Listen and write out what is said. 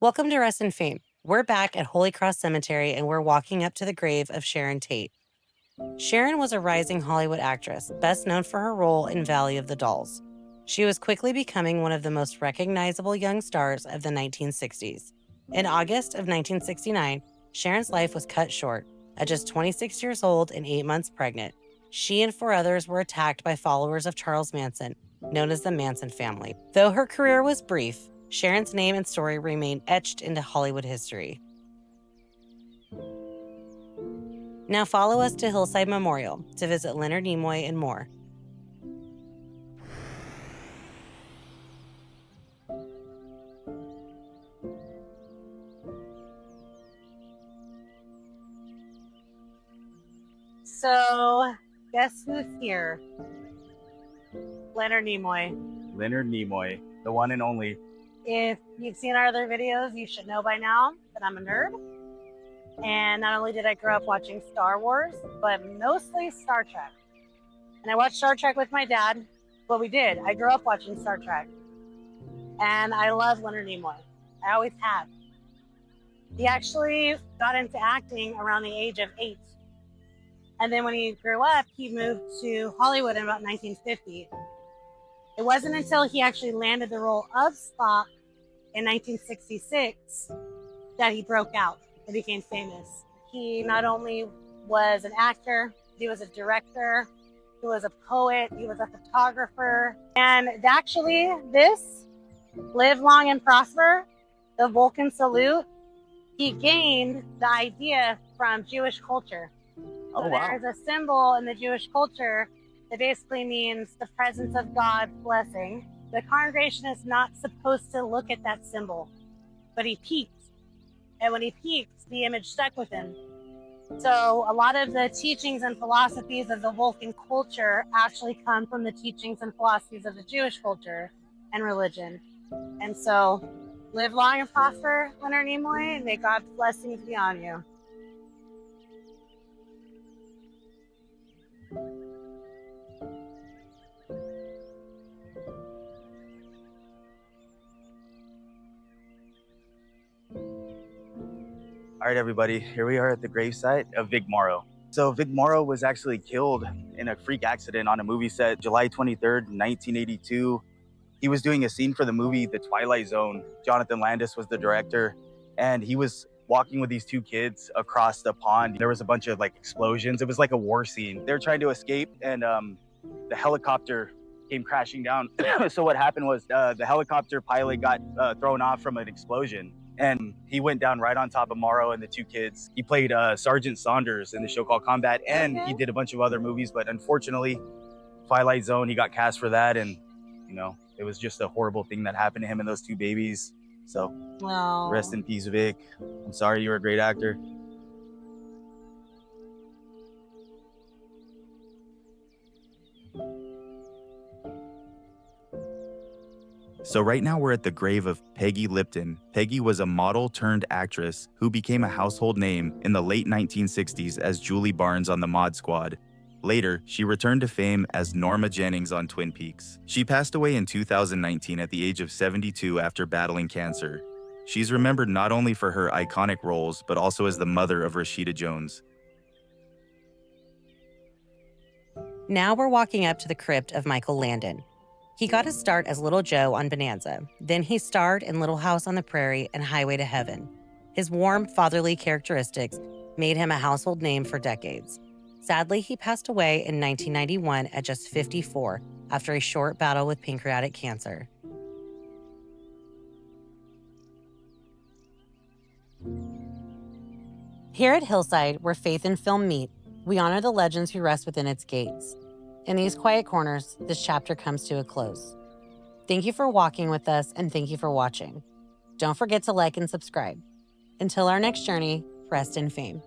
Welcome to Rest in Phame. We're back at Holy Cross Cemetery and we're walking up to the grave of Sharon Tate. Sharon was a rising Hollywood actress, best known for her role in Valley of the Dolls. She was quickly becoming one of the most recognizable young stars of the 1960s. In August of 1969, Sharon's life was cut short. At just 26 years old and 8 months pregnant, she and 4 others were attacked by followers of Charles Manson, known as the Manson family. Though her career was brief, Sharon's name and story remain etched into Hollywood history. Now follow us to Hillside Memorial to visit Leonard Nimoy and more. So, guess who's here? Leonard Nimoy. Leonard Nimoy, the one and only. If you've seen our other videos, you should know by now that I'm a nerd. And not only did I grow up watching Star Wars, but mostly Star Trek. And I watched Star Trek with my dad. Well, we did. I grew up watching Star Trek. And I love Leonard Nimoy. I always have. He actually got into acting around the age of 8. And then when he grew up, he moved to Hollywood in about 1950. It wasn't until he actually landed the role of Spock in 1966 that he broke out and became famous. He not only was an actor, he was a director, he was a poet, he was a photographer. And actually, this Live Long and Prosper, the Vulcan salute, he gained the idea from Jewish culture. Oh, wow. There's a symbol in the Jewish culture that basically means the presence of God's blessing. The congregation is not supposed to look at that symbol, but he peeked. And when he peeked, the image stuck with him. So a lot of the teachings and philosophies of the Vulcan culture actually come from the teachings and philosophies of the Jewish culture and religion. And so live long and prosper, Leonard Nimoy, and may God's blessings be on you. All right, everybody, here we are at the gravesite of Vic Morrow. So Vic Morrow was actually killed in a freak accident on a movie set July 23rd, 1982. He was doing a scene for the movie The Twilight Zone. Jonathan Landis was the director, and he was walking with these 2 kids across the pond. There was a bunch of explosions. It was like a war scene. They were trying to escape, and the helicopter came crashing down. So what happened was the helicopter pilot got thrown off from an explosion, and he went down right on top of Morrow and the 2 kids. He played Sergeant Saunders in the show called Combat, and he did a bunch of other movies, but unfortunately, Twilight Zone, he got cast for that, and it was just a horrible thing that happened to him and those 2 babies. So rest in peace, Vic. I'm sorry, you were a great actor. So right now we're at the grave of Peggy Lipton. Peggy was a model turned actress who became a household name in the late 1960s as Julie Barnes on the Mod Squad. Later, she returned to fame as Norma Jennings on Twin Peaks. She passed away in 2019 at the age of 72 after battling cancer. She's remembered not only for her iconic roles, but also as the mother of Rashida Jones. Now we're walking up to the crypt of Michael Landon. He got his start as Little Joe on Bonanza. Then he starred in Little House on the Prairie and Highway to Heaven. His warm, fatherly characteristics made him a household name for decades. Sadly, he passed away in 1991 at just 54 after a short battle with pancreatic cancer. Here at Hillside, where faith and film meet, we honor the legends who rest within its gates. In these quiet corners, this chapter comes to a close. Thank you for walking with us, and thank you for watching. Don't forget to like and subscribe. Until our next journey, rest in fame.